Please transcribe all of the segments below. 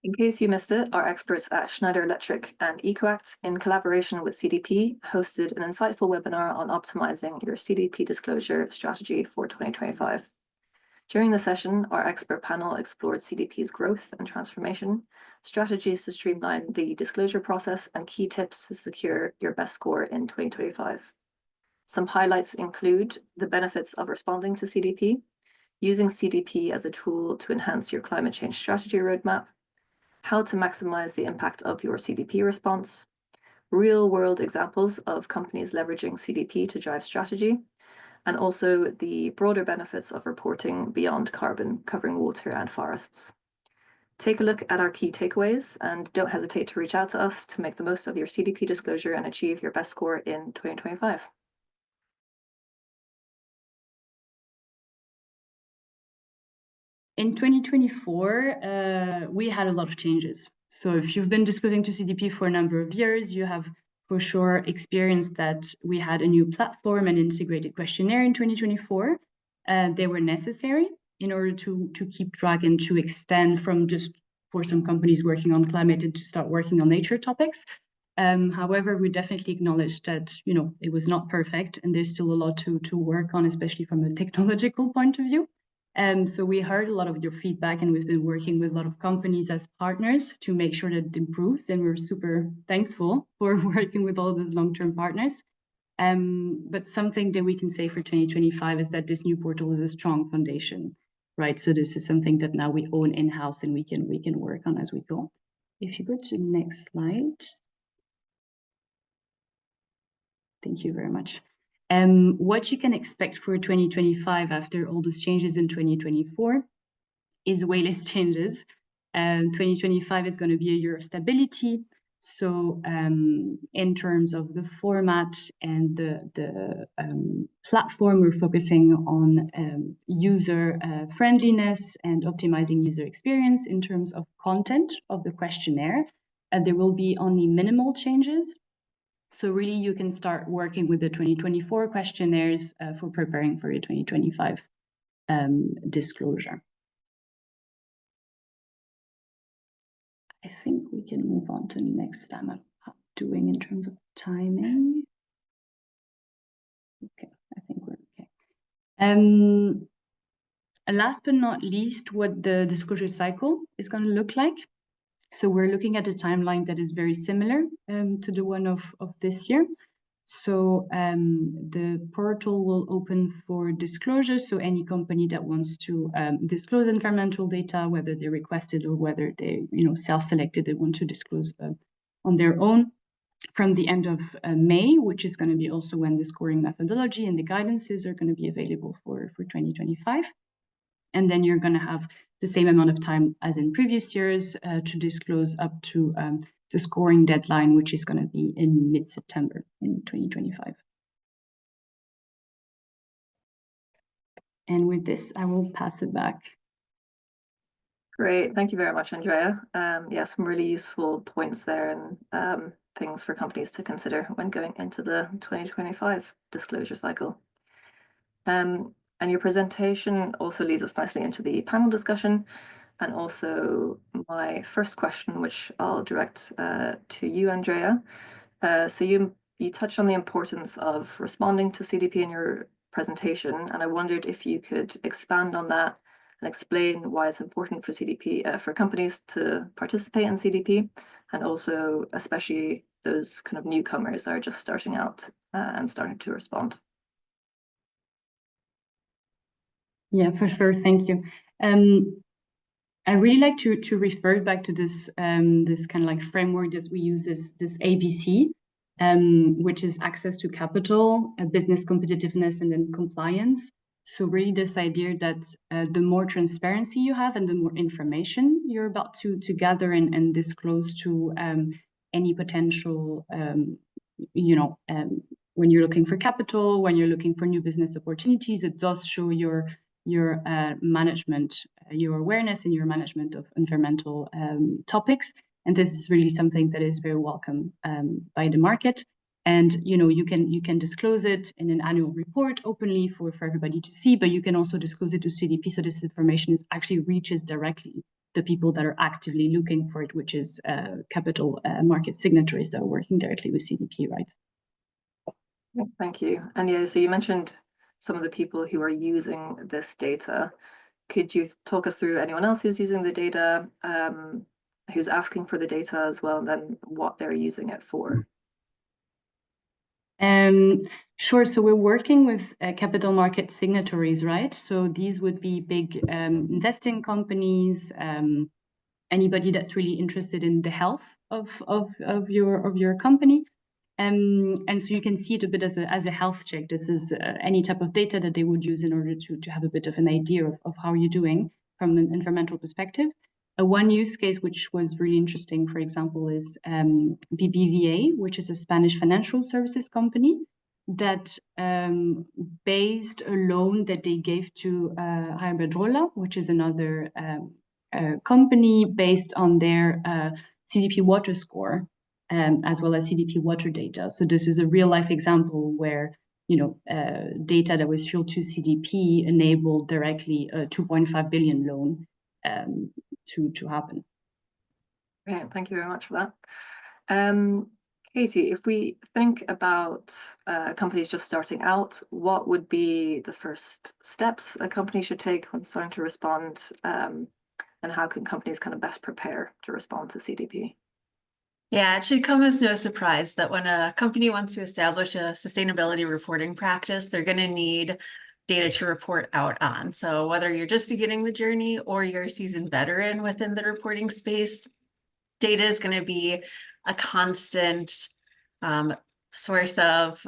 In case you missed it, our experts at Schneider Electric and EcoAct, in collaboration with CDP, hosted an insightful webinar on optimizing your CDP disclosure strategy for 2025. During the session, our expert panel explored CDP's growth and transformation, strategies to streamline the disclosure process, and key tips to secure your best score in 2025. Some highlights include the benefits of responding to CDP, using CDP as a tool to enhance your climate change strategy roadmap, how to maximize the impact of your CDP response, real-world examples of companies leveraging CDP to drive strategy, and also the broader benefits of reporting beyond carbon, covering water and forests. Take a look at our key takeaways and don't hesitate to reach out to us to make the most of your CDP disclosure and achieve your best score in 2025. In 2024, we had a lot of changes. So if you've been disclosing to CDP for a number of years, you have for sure experienced that we had a new platform and integrated questionnaire in 2024. They were necessary in order to keep track and to extend from just for some companies working on climate and to start working on nature topics. However, we definitely acknowledge that it was not perfect and there's still a lot to work on, especially from a technological point of view. So we heard a lot of your feedback and we've been working with a lot of companies as partners to make sure that it improves, and we're super thankful for working with all those long-term partners. But something that we can say for 2025 is that this new portal is a strong foundation, right? So this is something that now we own in-house and we can work on as we go. If you go to the next slide. Thank you very much. What you can expect for 2025 after all those changes in 2024 is way less changes. 2025 is going to be a year of stability. So in terms of the format and the platform, we're focusing on user friendliness and optimizing user experience. In terms of content of the questionnaire, there will be only minimal changes. So really, you can start working with the 2024 questionnaires for preparing for your 2025 disclosure. I think we can move on to the next time. I'm doing in terms of timing. Okay, I think we're okay. Last but not least, what the disclosure cycle is going to look like. So we're looking at a timeline that is very similar to the one of this year. So the portal will open for disclosure. So any company that wants to disclose environmental data, whether they requested or whether they self-selected, they want to disclose on their own from the end of May, which is going to be also when the scoring methodology and the guidances are going to be available for 2025. And then you're going to have the same amount of time as in previous years to disclose up to the scoring deadline, which is going to be in mid-September in 2025. And with this, I will pass it back. Great. Thank you very much, Andrea. Yeah, some really useful points there and things for companies to consider when going into the 2025 disclosure cycle. And your presentation also leads us nicely into the panel discussion, and also my first question, which I'll direct to you, Andrea. So you touched on the importance of responding to CDP in your presentation, and I wondered if you could expand on that and explain why it's important for CDP, for companies to participate in CDP, and also especially those kind of newcomers that are just starting out and starting to respond. Yeah, for sure. Thank you. I really like to refer back to this this kind of like framework that we use, this ABC, which is access to capital, business competitiveness, and then compliance. So really this idea that the more transparency you have and the more information you're about to gather and disclose to any potential, when you're looking for capital, when you're looking for new business opportunities, it does show your management, your awareness and your management of environmental topics. And this is really something that is very welcome by the market. And you can disclose it in an annual report openly for everybody to see, but you can also disclose it to CDP, so this information actually reaches directly the people that are actively looking for it, which is capital market signatories that are working directly with CDP, right? Thank you. And yeah, so you mentioned some of the people who are using this data. Could you talk us through anyone else who's using the data, who's asking for the data as well, and then what they're using it for? Sure. So we're working with capital market signatories, right? So these would be big investing companies, anybody that's really interested in the health of your company. And so you can see it a bit as a health check. This is any type of data that they would use in order to have a bit of an idea of how you're doing from an environmental perspective. One use case which was really interesting, for example, is BBVA, which is a Spanish financial services company that based a loan that they gave to Iberdrola, which is another company, based on their CDP water score, as well as CDP water data. So this is a real life example where data that was fueled to CDP enabled directly a 2.5 billion loan to happen. Great, thank you very much for that. Katie, if we think about companies just starting out, what would be the first steps a company should take when starting to respond, and how can companies kind of best prepare to respond to CDP? Yeah, it should come as no surprise that when a company wants to establish a sustainability reporting practice, they're going to need data to report out on. So whether you're just beginning the journey or you're a seasoned veteran within the reporting space, data is going to be a constant source of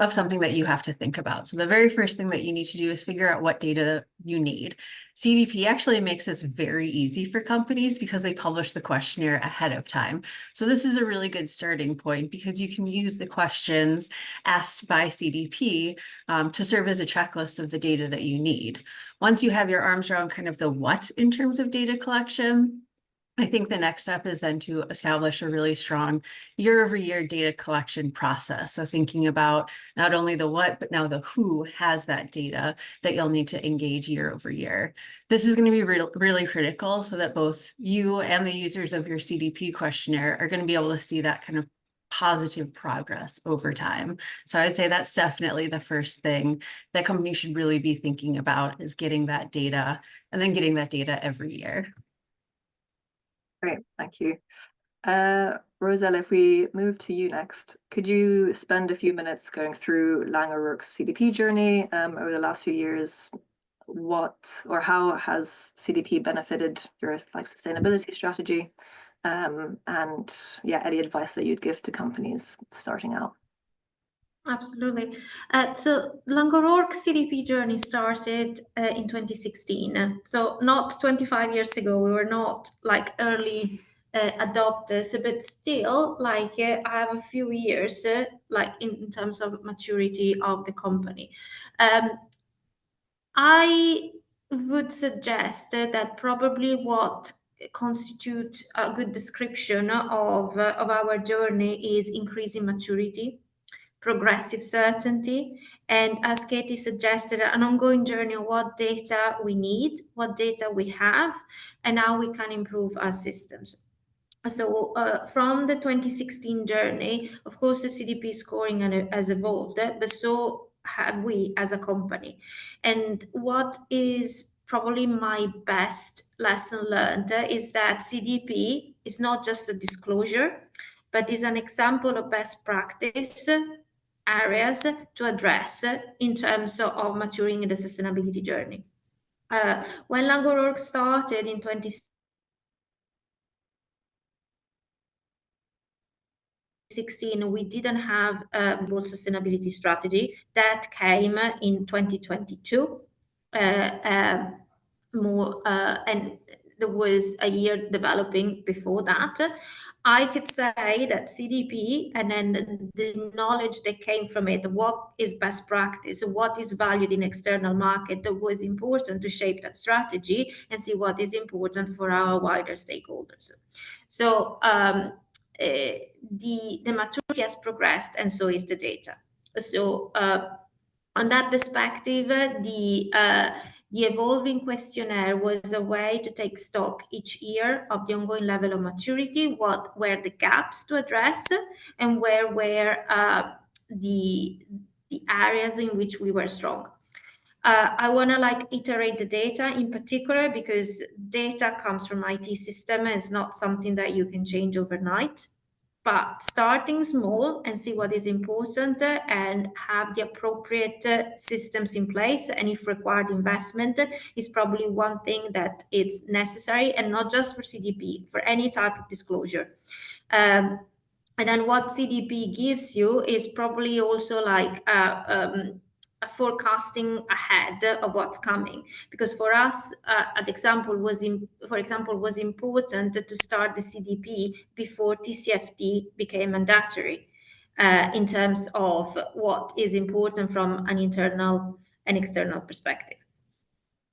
something that you have to think about. So the very first thing that you need to do is figure out what data you need. CDP actually makes this very easy for companies because they publish the questionnaire ahead of time. So this is a really good starting point because you can use the questions asked by CDP to serve as a checklist of the data that you need. Once you have your arms around kind of the what in terms of data collection, I think the next step is then to establish a really strong year-over-year data collection process. So thinking about not only the what, but now the who has that data that you'll need to engage year over year. This is going to be really critical so that both you and the users of your CDP questionnaire are going to be able to see that kind of positive progress over time. So I'd say that's definitely the first thing that companies should really be thinking about, is getting that data and then getting that data every year. Great, thank you. Rosella, if we move to you next, could you spend a few minutes going through Lang O'Rourke's CDP journey over the last few years? What or how has CDP benefited your sustainability strategy? And yeah, any advice that you'd give to companies starting out? Absolutely. So Lang O'Rourke's CDP journey started in 2016. So not 25 years ago. We were not like early adopters, but still I have a few years in terms of maturity of the company. I would suggest that probably what constitutes a good description of our journey is increasing maturity, progressive certainty, and as Katie suggested, an ongoing journey of what data we need, what data we have, and how we can improve our systems. So from the 2016 journey, of course, the CDP scoring has evolved, but so have we as a company. And what is probably my best lesson learned is that CDP is not just a disclosure, but is an example of best practice areas to address in terms of maturing the sustainability journey. When Lang O'Rourke started in 2016, we didn't have a global sustainability strategy. That came in 2022. And there was a year developing before that. I could say that CDP and then the knowledge that came from it, what is best practice, what is valued in external market, that was important to shape that strategy and see what is important for our wider stakeholders. So the maturity has progressed, and so is the data. So on that perspective, The evolving questionnaire was a way to take stock each year of the ongoing level of maturity, what were the gaps to address, and where were the areas in which we were strong. I want to iterate the data in particular, because data comes from IT system and it's not something that you can change overnight. But starting small and see what is important and have the appropriate systems in place, and if required investment, is probably one thing that is necessary, and not just for CDP, for any type of disclosure. And then what CDP gives you is probably also a forecasting ahead of what's coming, because for us, for example, was important to start the CDP before TCFD became mandatory, in terms of what is important from an internal and external perspective.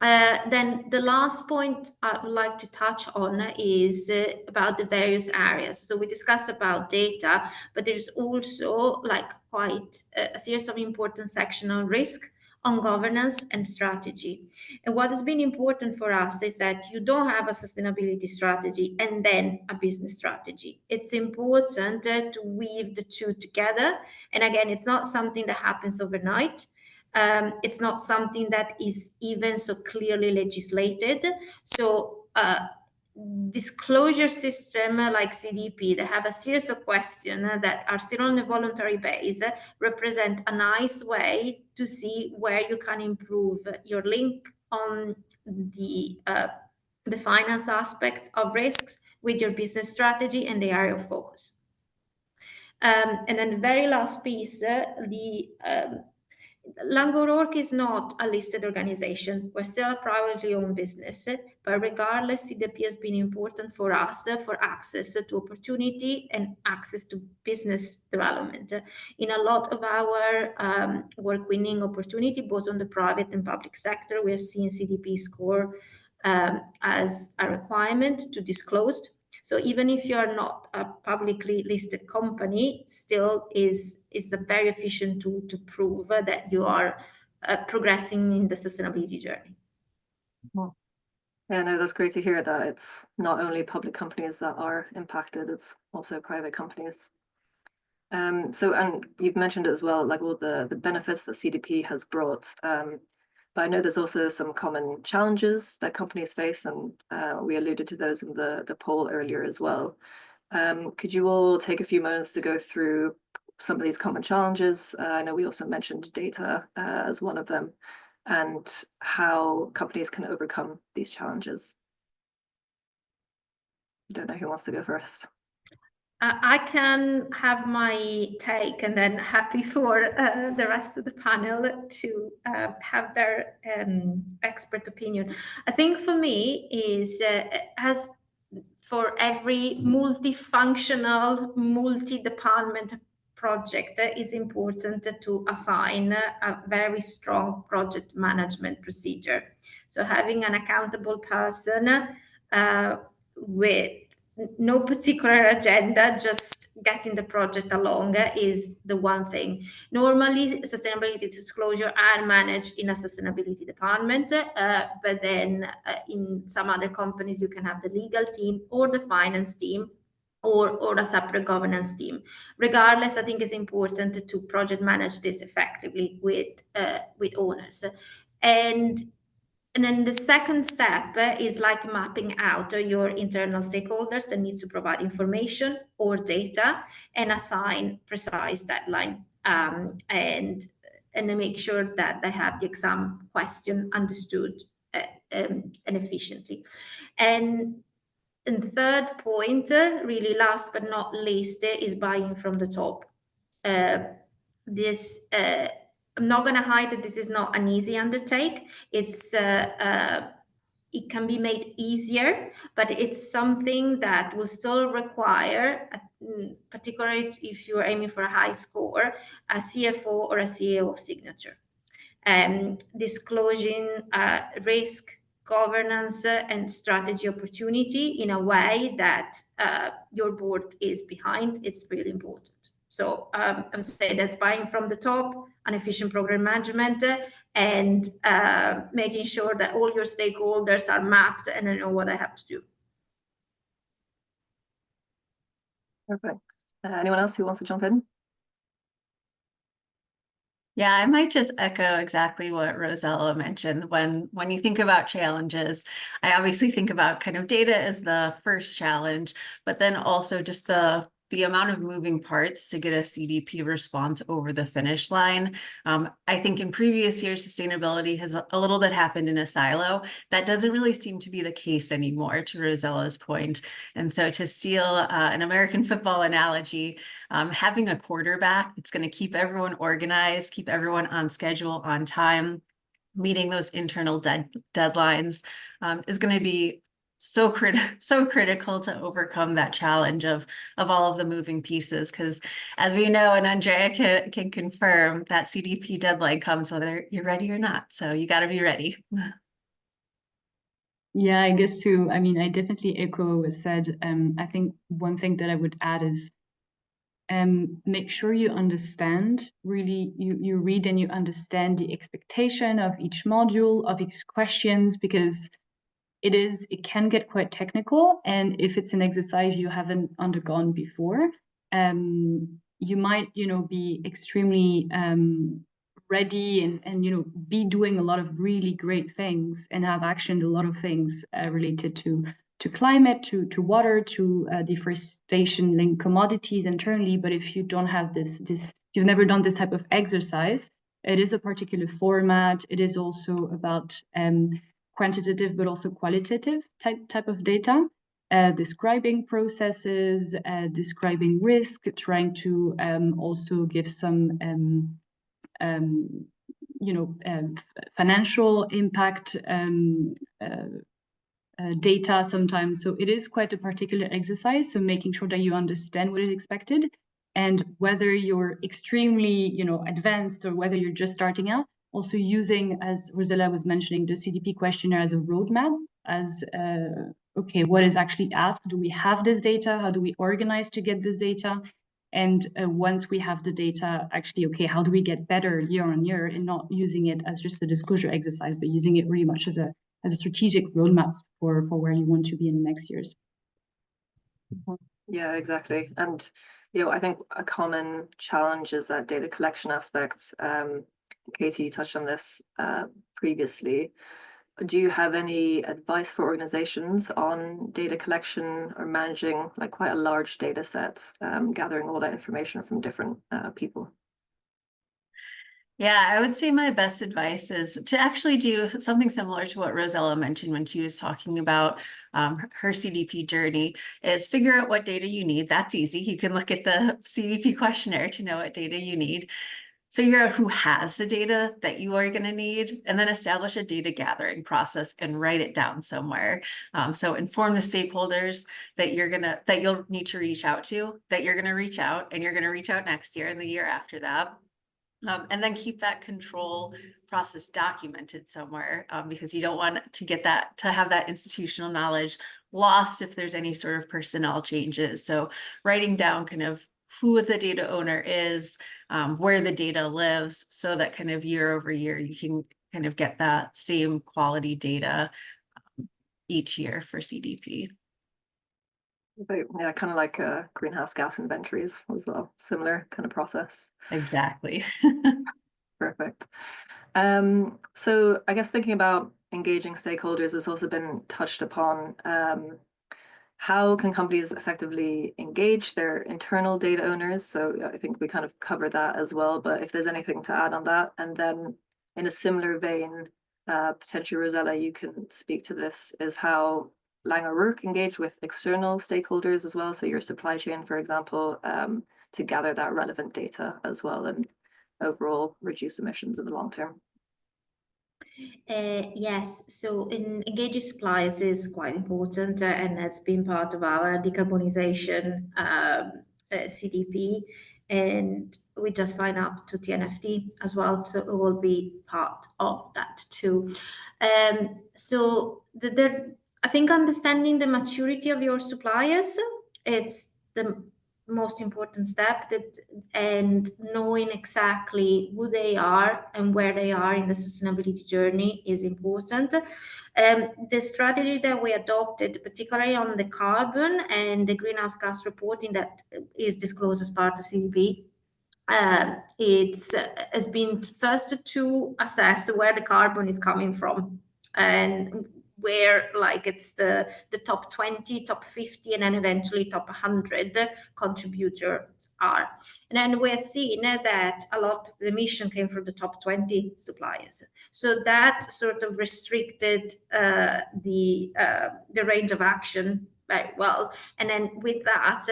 Then the last point I would like to touch on is about the various areas. So we discussed about data, but there's also quite a series of important sections on risk, on governance and strategy. And what has been important for us is that you don't have a sustainability strategy and then a business strategy. It's important to weave the two together. And again, it's not something that happens overnight. It's not something that is even so clearly legislated. So disclosure system like CDP that have a series of questions that are still on a voluntary base represent a nice way to see where you can improve your link on the finance aspect of risks with your business strategy and the area of focus. And then the very last piece, Langorork is not a listed organization. We're still a privately owned business, but regardless, CDP has been important for us for access to opportunity and access to business development. In a lot of our work winning opportunity, both on the private and public sector, we have seen CDP score as a requirement to disclose. So even if you are not a publicly listed company, still is a very efficient tool to prove that you are progressing in the sustainability journey. Well, yeah, no, that's great to hear that it's not only public companies that are impacted, it's also private companies. And you've mentioned it as well, like all the benefits that CDP has brought. But I know there's also some common challenges that companies face, and we alluded to those in the poll earlier as well. Could you all take a few moments to go through some of these common challenges? I know we also mentioned data as one of them, and how companies can overcome these challenges. I don't know who wants to go first. I can have my take, and then happy for the rest of the panel to have their expert opinion. I think for me is as for every multifunctional, multi-department project, is important to assign a very strong project management procedure. So having an accountable person with no particular agenda, just getting the project along is the one thing. Normally, sustainability disclosure are managed in a sustainability department, but then in some other companies, you can have the legal team or the finance team or a separate governance team. Regardless, I think it's important to project manage this effectively with owners. And then the second step is like mapping out your internal stakeholders that need to provide information or data and assign precise deadline and make sure that they have the exam question understood and efficiently. And the third point, really last but not least, is buying from the top. I'm not going to hide that this is not an easy undertake. It can be made easier, but it's something that will still require, particularly if you're aiming for a high score, a CFO or a CEO signature. Disclosing risk, governance, and strategy opportunity in a way that your board is behind, it's really important. So I would say that buying from the top, an efficient program management, and making sure that all your stakeholders are mapped and I know what I have to do. Perfect. Anyone else who wants to jump in? Yeah, I might just echo exactly what Rosella mentioned. When you think about challenges, I obviously think about kind of data as the first challenge, but then also just the amount of moving parts to get a CDP response over the finish line. I think in previous years, sustainability has a little bit happened in a silo. That doesn't really seem to be the case anymore, to Rosella's point. And so to steal an American football analogy, having a quarterback that's going to keep everyone organized, keep everyone on schedule, on time, meeting those internal deadlines is going to be so critical to overcome that challenge of all of the moving pieces. Because as we know, and Andrea can confirm, that CDP deadline comes whether you're ready or not. So you got to be ready. Yeah, I guess too. I mean, I definitely echo what was said. I think one thing that I would add is make sure you understand, really, you read and you understand the expectation of each module, of each questions, because it can get quite technical. And if it's an exercise you haven't undergone before, you might, be extremely ready and be doing a lot of really great things and have actioned a lot of things related to climate, to water, to deforestation linked commodities internally. But if you don't have this, you've never done this type of exercise, it is a particular format. It is also about quantitative but also qualitative type of data, describing processes, describing risk, trying to also give some financial impact data sometimes. So it is quite a particular exercise. So making sure that you understand what is expected, and whether you're extremely advanced or whether you're just starting out, also using, as Rosella was mentioning, the CDP questionnaire as a roadmap, as okay, what is actually asked? Do we have this data? How do we organize to get this data? And once we have the data, actually, okay, how do we get better year on year, and not using it as just a disclosure exercise, but using it really much as a strategic roadmap for where you want to be in the next years. Yeah, exactly. And I think a common challenge is that data collection aspect. Katie, you touched on this previously. Do you have any advice for organizations on data collection or managing like quite a large data set, gathering all that information from different people? Yeah, I would say my best advice is to actually do something similar to what Rosella mentioned when she was talking about her CDP journey, is figure out what data you need. That's easy. You can look at the CDP questionnaire to know what data you need. Figure out who has the data that you are going to need, and then establish a data gathering process and write it down somewhere. So inform the stakeholders that you'll need to reach out to, that you're going to reach out, and you're going to reach out next year and the year after that. And then keep that control process documented somewhere, because you don't want to have that institutional knowledge lost if there's any sort of personnel changes. So writing down kind of who the data owner is, where the data lives, so that kind of year over year, you can kind of get that same quality data each year for CDP. Yeah, kind of like greenhouse gas inventories as well, similar kind of process. Exactly. Perfect. So I guess thinking about engaging stakeholders has also been touched upon. How can companies effectively engage their internal data owners? So I think we kind of covered that as well, but if there's anything to add on that. And then in a similar vein, potentially Rosella, you can speak to this, is how Langer Rook engage with external stakeholders as well. So your supply chain, for example, to gather that relevant data as well and overall reduce emissions in the long term. Yes, so engaging suppliers is quite important, and has been part of our decarbonization CDP, and we just signed up to TNFD as well, so it will be part of that too. So I think understanding the maturity of your suppliers, it's the most important step, and knowing exactly who they are and where they are in the sustainability journey is important. The strategy that we adopted, particularly on the carbon and the greenhouse gas reporting that is disclosed as part of CDP, has been first to assess where the carbon is coming from, and where like it's the top 20, top 50, and then eventually top 100 contributors are. And then we're seeing that a lot of the emission came from the top 20 suppliers. So that sort of restricted the range of action very well. And then with that,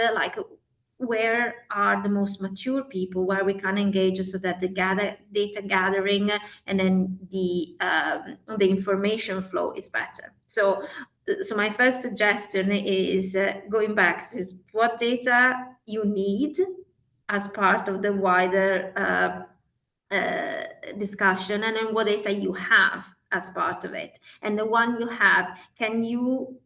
where are the most mature people where we can engage so that the data gathering and then the information flow is better. So my first suggestion is going back to what data you need as part of the wider discussion, and then what data you have as part of it. And the one you have, can you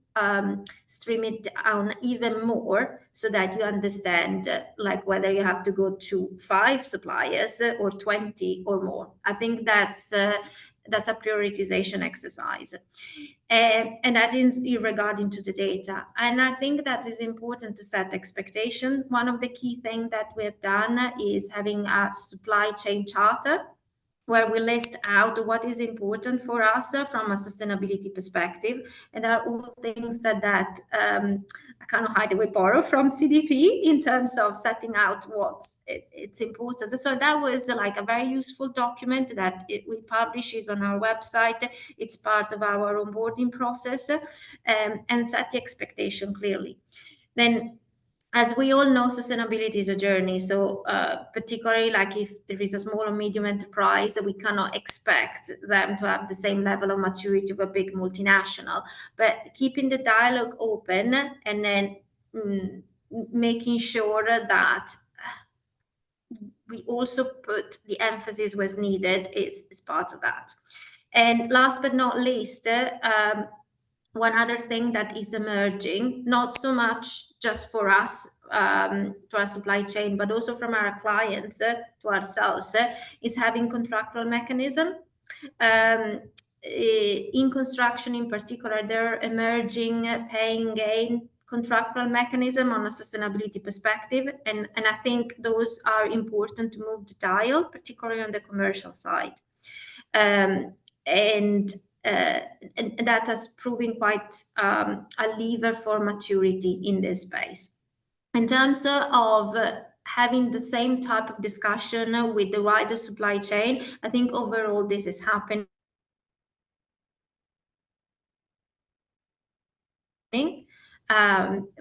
stream it down even more so that you understand like whether you have to go to 5 suppliers or 20 or more. I think that's a prioritization exercise. And that is regarding to the data. And I think that is important to set expectation. One of the key things that we have done is having a supply chain charter, where we list out what is important for us from a sustainability perspective. And there are all things that I kind of hide we borrow from CDP in terms of setting out it's important. So that was like a very useful document that we publish is on our website. It's part of our onboarding process, and set the expectation clearly. Then, as we all know, sustainability is a journey. So particularly like if there is a small or medium enterprise, we cannot expect them to have the same level of maturity of a big multinational. But keeping the dialogue open and then making sure that we also put the emphasis where needed is part of that. And last but not least, one other thing that is emerging, not so much just for us, to our supply chain, but also from our clients to ourselves, is having contractual mechanism. In construction in particular, there are emerging paying gain contractual mechanism on a sustainability perspective. And I think those are important to move the dial, particularly on the commercial side. And that has proven quite a lever for maturity in this space. In terms of having the same type of discussion with the wider supply chain, I think overall this is happening.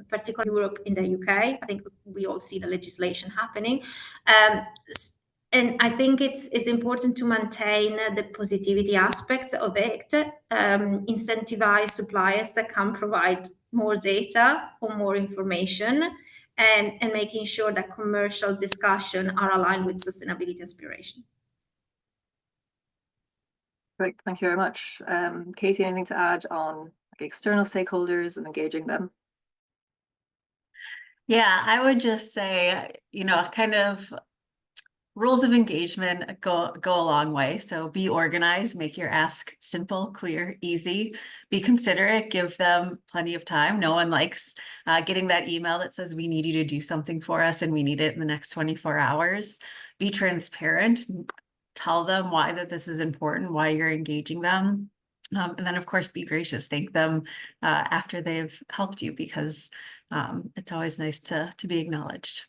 Particularly Europe, in the UK. I think we all see the legislation happening. And I think it's important to maintain the positivity aspect of it, incentivize suppliers that can provide more data or more information, and making sure that commercial discussion are aligned with sustainability aspiration. Great, thank you very much. Katie, anything to add on external stakeholders and engaging them? Yeah, I would just say, kind of rules of engagement go a long way. So be organized, make your ask simple, clear, easy, be considerate, give them plenty of time. No one likes getting that email that says we need you to do something for us and we need it in the next 24 hours. Be transparent, tell them why that this is important, why you're engaging them. And then of course, be gracious, thank them after they've helped you, because it's always nice to be acknowledged.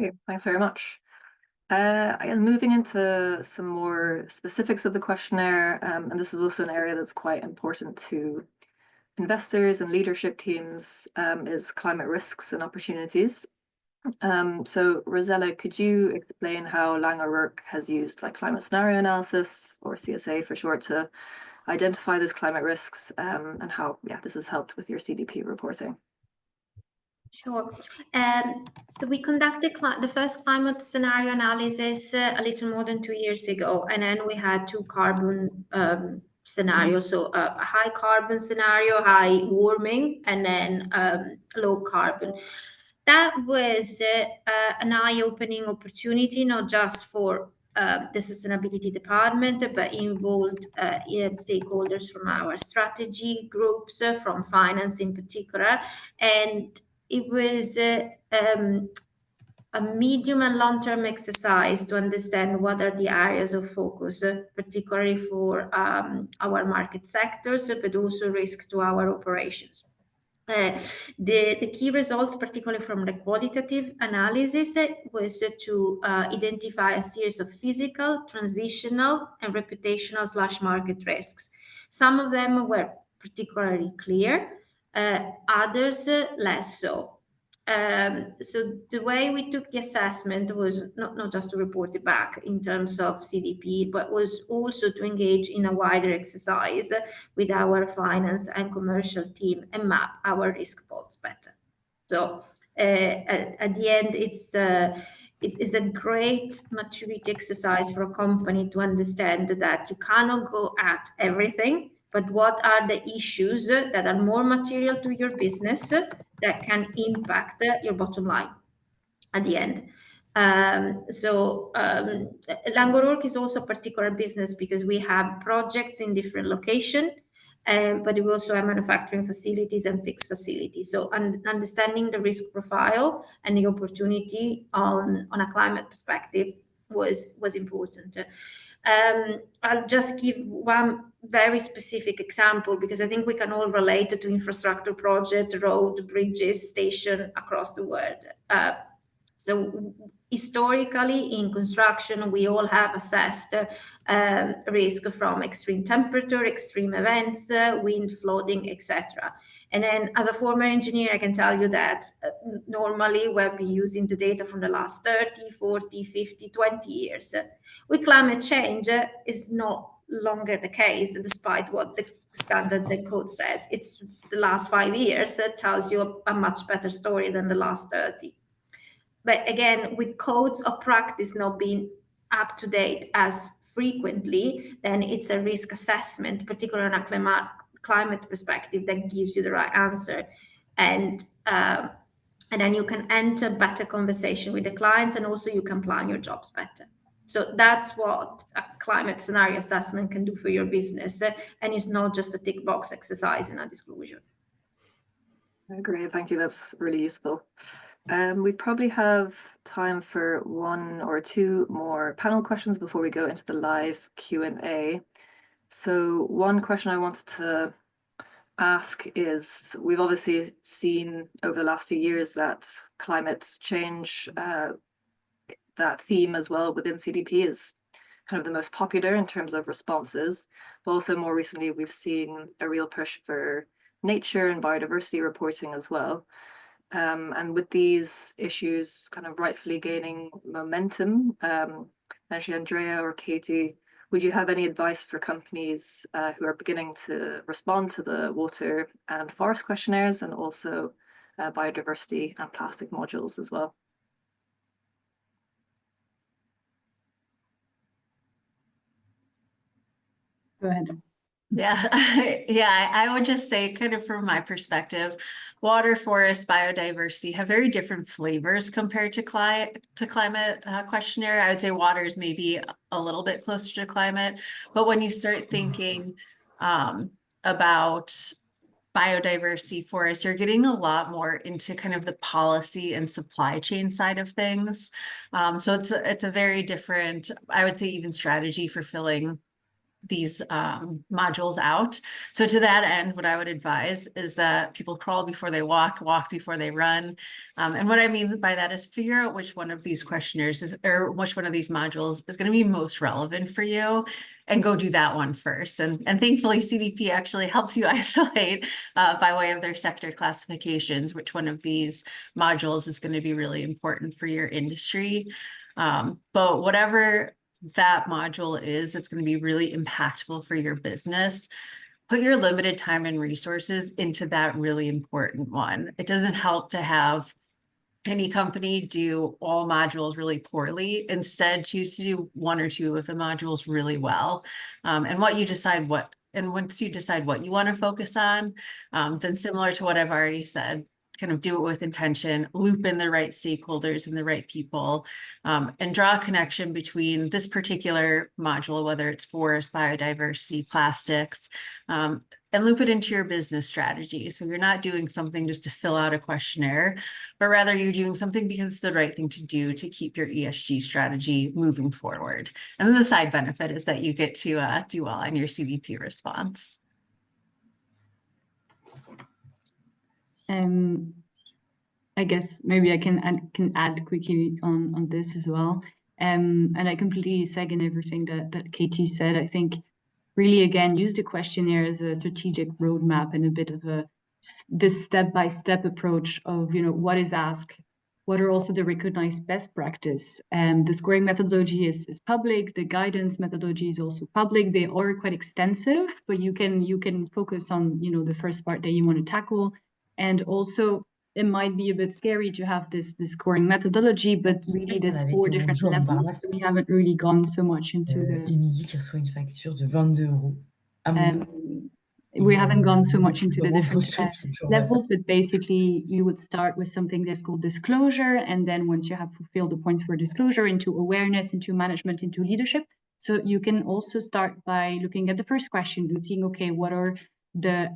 Okay, thanks very much. I guess moving into some more specifics of the questionnaire, and this is also an area that's quite important to investors and leadership teams, is climate risks and opportunities. So Rosella, could you explain how Lang O'Rourke has used climate scenario analysis, or CSA for short, to identify those climate risks, and how this has helped with your CDP reporting? Sure. So we conducted the first climate scenario analysis a little more than 2 years ago, and then we had 2 carbon scenarios. So a high carbon scenario, high warming, and then low carbon. That was an eye-opening opportunity, not just for the sustainability department, but involved stakeholders from our strategy groups, from finance in particular. And it was a medium and long-term exercise to understand what are the areas of focus, particularly for our market sectors, but also risk to our operations. The key results, particularly from the qualitative analysis, was to identify a series of physical, transitional, and reputational/market risks. Some of them were particularly clear, others less so. So the way we took the assessment was not just to report it back in terms of CDP, but was also to engage in a wider exercise with our finance and commercial team and map our risk pods better. So at the end, it's a great maturity exercise for a company to understand that you cannot go at everything, but what are the issues that are more material to your business that can impact your bottom line at the end. Langorork is also a particular business because we have projects in different locations, but we also have manufacturing facilities and fixed facilities. So understanding the risk profile and the opportunity on a climate perspective was important. I'll just give one very specific example because I think we can all relate to infrastructure project, road, bridges, station across the world. So historically in construction, we all have assessed risk from extreme temperature, extreme events, wind, flooding, etc. And then as a former engineer, I can tell you that normally we've been using the data from the last 30, 40, 50, 20 years. With climate change, is no longer the case, despite what the standards and code says. It's the last 5 years tells you a much better story than the last 30. But again, with codes of practice not being up to date as frequently, then it's a risk assessment, particularly on a climate perspective, that gives you the right answer. And then you can enter better conversation with the clients, and also you can plan your jobs better. So that's what a climate scenario assessment can do for your business. And it's not just a tick box exercise in a disclosure. Great, thank you. That's really useful. We probably have time for 1 or 2 more panel questions before we go into the live Q&A. So one question I wanted to ask is, we've obviously seen over the last few years that climate change, that theme as well within CDP is kind of the most popular in terms of responses, but also more recently we've seen a real push for nature and biodiversity reporting as well. And with these issues kind of rightfully gaining momentum, actually Andrea or Katie, would you have any advice for companies who are beginning to respond to the water and forest questionnaires, and also biodiversity and plastic modules as well? Go ahead. Yeah, I would just say, kind of from my perspective, water, forest, biodiversity have very different flavors compared to climate questionnaire. I would say water is maybe a little bit closer to climate, but when you start thinking about biodiversity, forest, you're getting a lot more into kind of the policy and supply chain side of things. So it's a very different, I would say, even strategy for filling these modules out. So to that end, what I would advise is that people crawl before they walk, walk before they run. And what I mean by that is figure out which one of these questionnaires or which one of these modules is going to be most relevant for you, and go do that one first. And thankfully, CDP actually helps you isolate by way of their sector classifications, which one of these modules is going to be really important for your industry. But whatever that module is, it's going to be really impactful for your business. Put your limited time and resources into that really important one. It doesn't help to have any company do all modules really poorly. Instead, choose to do 1 or 2 of the modules really well. And once you decide what you want to focus on, then similar to what I've already said, kind of do it with intention, loop in the right stakeholders and the right people, and draw a connection between this particular module, whether it's forest, biodiversity, plastics, and loop it into your business strategy. So you're not doing something just to fill out a questionnaire, but rather you're doing something because it's the right thing to do to keep your ESG strategy moving forward. And then the side benefit is that you get to do well on your CDP response. I guess maybe I can add quickly on this as well. And I completely second everything that Katie said. I think really, again, use the questionnaire as a strategic roadmap and a bit of this step-by-step approach of, what is asked, what are also the recognized best practice. The scoring methodology is public, the guidance methodology is also public. They are quite extensive, but you can focus on, the first part that you want to tackle. And also, it might be a bit scary to have this scoring methodology, but really there's 4 different levels. So we haven't really gone so much into Émilie qui reçoit une facture de 22 €. We haven't gone so much into the different levels, but basically you would start with something that's called disclosure. And then once you have fulfilled the points for disclosure, into awareness, into management, into leadership. So you can also start by looking at the first question and seeing, okay, what are the,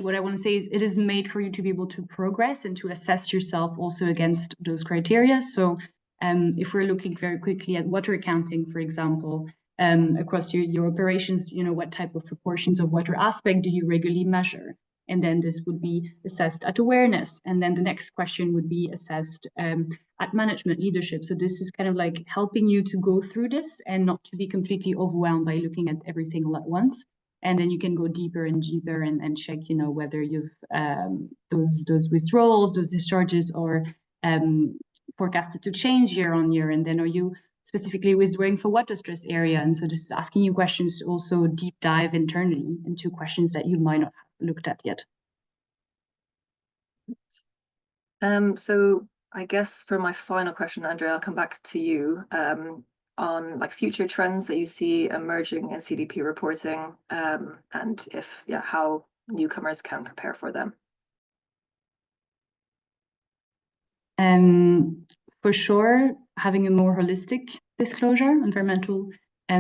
what I want to say is it is made for you to be able to progress and to assess yourself also against those criteria. So if we're looking very quickly at water accounting, for example, across your operations, what type of proportions of water aspect do you regularly measure? And then this would be assessed at awareness. And then the next question would be assessed at management leadership. So this is kind of like helping you to go through this and not to be completely overwhelmed by looking at everything all at once. And then you can go deeper and deeper and check, whether you've those withdrawals, those discharges are forecasted to change year on year. And then are you specifically withdrawing for water stress area? And so this is asking you questions to also deep dive internally into questions that you might not have looked at yet. So I guess for my final question, Andrea, I'll come back to you on like future trends that you see emerging in CDP reporting, and how newcomers can prepare for them. For sure, having a more holistic disclosure, environmental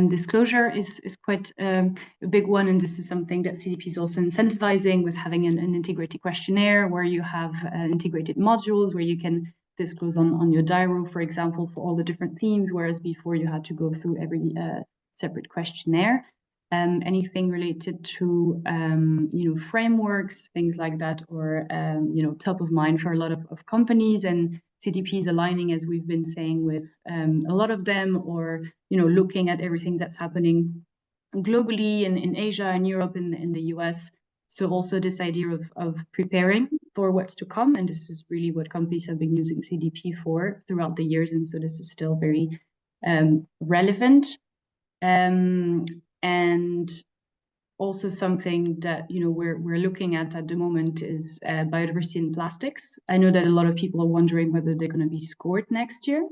disclosure is quite a big one. And this is something that CDP is also incentivizing with having an integrated questionnaire where you have integrated modules where you can disclose on your diary, for example, for all the different themes, whereas before you had to go through every separate questionnaire. Anything related to frameworks, things like that, or top of mind for a lot of companies, and CDP is aligning, as we've been saying, with a lot of them, or looking at everything that's happening globally in Asia and Europe and in the US. So also this idea of preparing for what's to come, and this is really what companies have been using CDP for throughout the years, and so this is still very relevant. And also something that we're looking at the moment is biodiversity in plastics. I know that a lot of people are wondering whether they're going to be scored next year.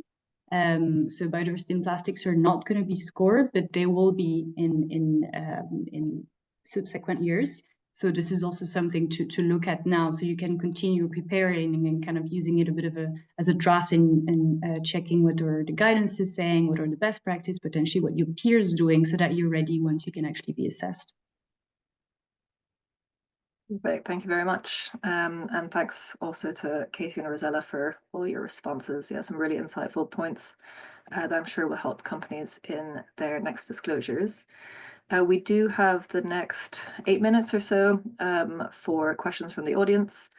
So biodiversity in plastics are not going to be scored, but they will be in subsequent years. So this is also something to look at now, so you can continue preparing and kind of using it a bit as a draft and checking what are the guidance is saying, what are the best practice, potentially what your peers doing, so that you're ready once you can actually be assessed. Great, thank you very much. And thanks also to Katie and Rosella for all your responses. Yeah, some really insightful points that I'm sure will help companies in their next disclosures. We do have the next 8 minutes or so for questions from the audience,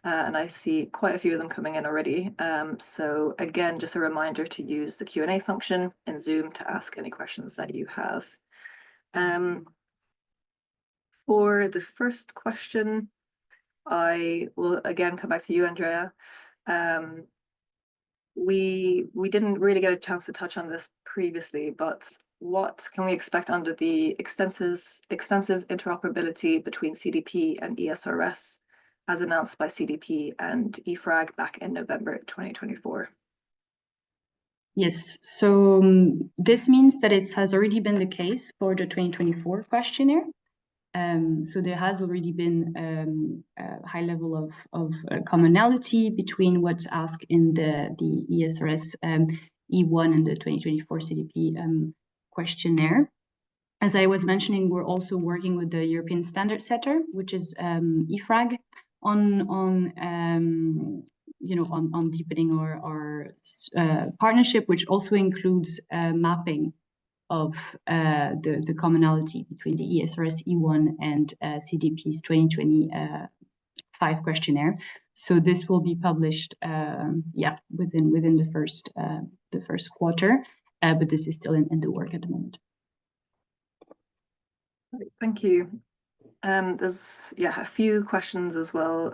and I see quite a few of them coming in already. So again, just a reminder to use the Q&A function in Zoom to ask any questions that you have. For the first question, I will again come back to you, Andrea. We didn't really get a chance to touch on this previously, but what can we expect under the extensive interoperability between CDP and ESRS as announced by CDP and EFRAG back in November 2024? Yes, so this means that it has already been the case for the 2024 questionnaire. So there has already been a high level of commonality between what's asked in the ESRS E1 and the 2024 CDP questionnaire. As I was mentioning, we're also working with the European standard setter, which is EFRAG, on deepening our partnership, which also includes mapping of the commonality between the ESRS E1 and CDP's 2025 questionnaire. So this will be published, within the first quarter, but this is still in the work at the moment. Thank you. There's a few questions as well.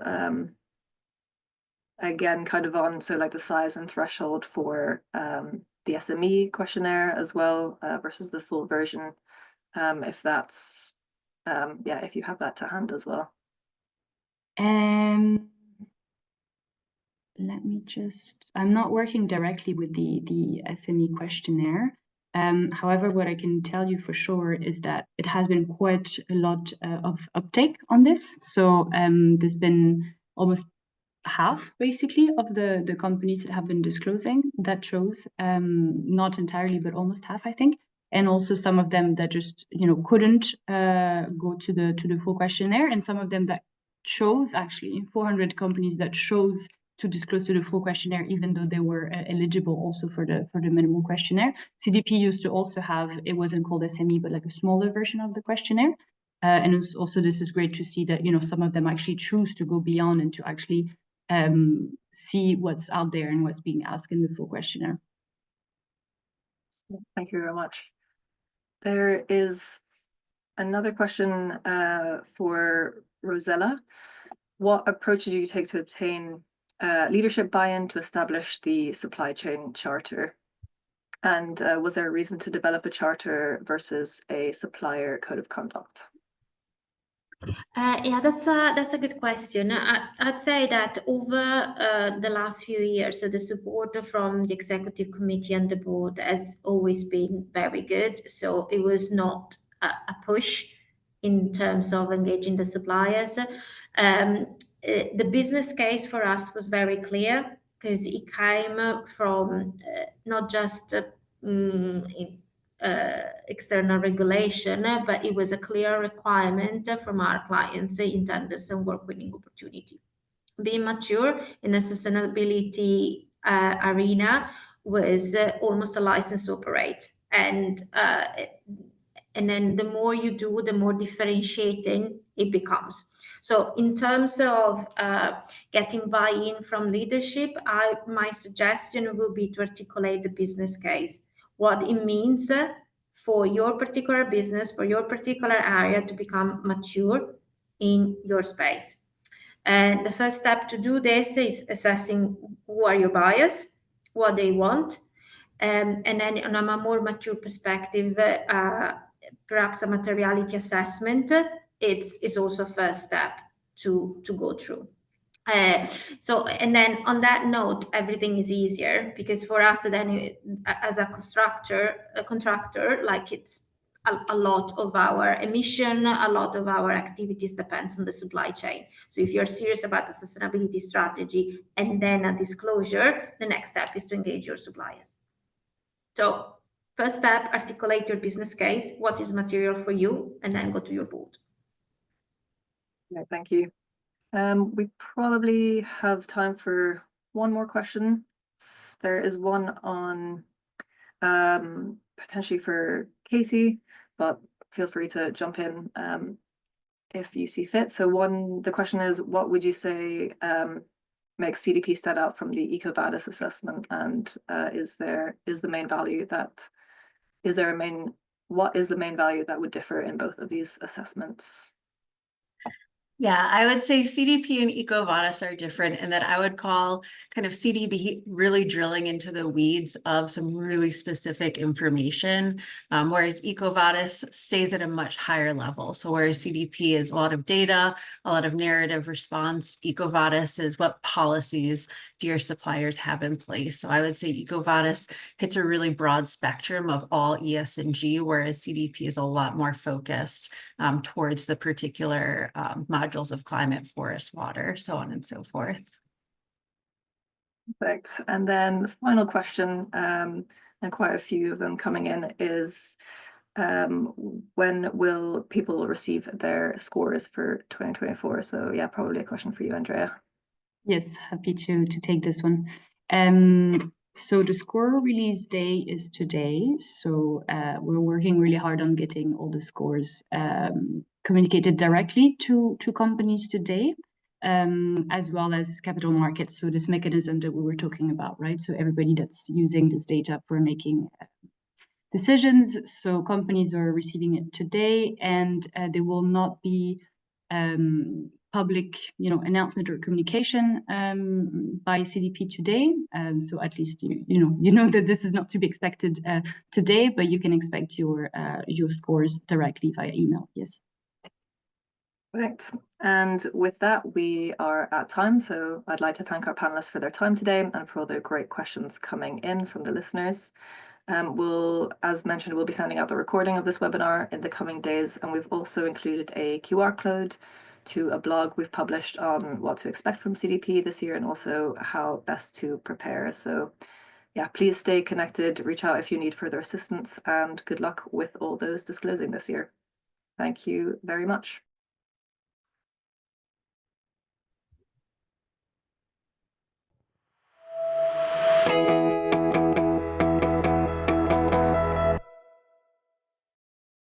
Again, kind of on like the size and threshold for the SME questionnaire as well versus the full version. If that's if you have that to hand as well. Let me just. I'm not working directly with the SME questionnaire. However, what I can tell you for sure is that it has been quite a lot of uptake on this. So there's been almost half, basically, of the companies that have been disclosing. That shows not entirely, but almost half, I think. And also some of them that just couldn't go to the full questionnaire, and some of them that chose, actually 400 companies that chose to disclose to the full questionnaire, even though they were eligible also for the minimum questionnaire. CDP used to also have, it wasn't called SME, but like a smaller version of the questionnaire. And it's also, this is great to see that some of them actually choose to go beyond and to actually see what's out there and what's being asked in the full questionnaire. Thank you very much. There is another question for Rosella. What approach did you take to obtain leadership buy-in to establish the supply chain charter? And was there a reason to develop a charter versus a supplier code of conduct? That's a good question. I'd say that over the last few years, the support from the executive committee and the board has always been very good. So it was not a push in terms of engaging the suppliers. The business case for us was very clear because it came from not just external regulation, but it was a clear requirement from our clients in tenders and work winning opportunity. Being mature in a sustainability arena was almost a license to operate, and then the more you do, the more differentiating it becomes. So in terms of getting buy-in from leadership, my suggestion would be to articulate the business case, what it means for your particular business, for your particular area to become mature in your space. And the first step to do this is assessing who are your buyers, what they want, and then on a more mature perspective, perhaps a materiality assessment is also a first step to go through. So, and then on that note, everything is easier because for us then as a contractor, like it's a lot of our emission, a lot of our activities depends on the supply chain. So if you're serious about the sustainability strategy and then a disclosure, the next step is to engage your suppliers. So first step, articulate your business case, what is material for you, and then go to your board. Yeah, thank you. We probably have time for one more question. There is one on potentially for Katie, but feel free to jump in if you see fit. So the question is, what would you say makes CDP stand out from the EcoVadis assessment, and what is the main value that would differ in both of these assessments? Yeah, I would say CDP and EcoVadis are different in that I would call kind of CDP really drilling into the weeds of some really specific information, whereas EcoVadis stays at a much higher level. So whereas CDP is a lot of data, a lot of narrative response, EcoVadis is what policies do your suppliers have in place. So I would say EcoVadis hits a really broad spectrum of all ES&G, whereas CDP is a lot more focused towards the particular modules of climate, forest, water, so on and so forth. Perfect. And then final question, and quite a few of them coming in, is when will people receive their scores for 2024? So yeah, probably a question for you, Andrea. Yes, happy to take this one. So the score release day is today. So we're working really hard on getting all the scores communicated directly to companies today, as well as capital markets. So this mechanism that we were talking about, right? So everybody that's using this data for making decisions. So companies are receiving it today, and there will not be public, announcement or communication by CDP today. So at least you know that this is not to be expected today, but you can expect your scores directly via email. Yes. Right. And with that, we are at time. So I'd like to thank our panelists for their time today and for all the great questions coming in from the listeners. As mentioned, we'll be sending out the recording of this webinar in the coming days, and we've also included a QR code to a blog we've published on what to expect from CDP this year and also how best to prepare. So yeah, please stay connected, reach out if you need further assistance, and good luck with all those disclosing this year. Thank you very much.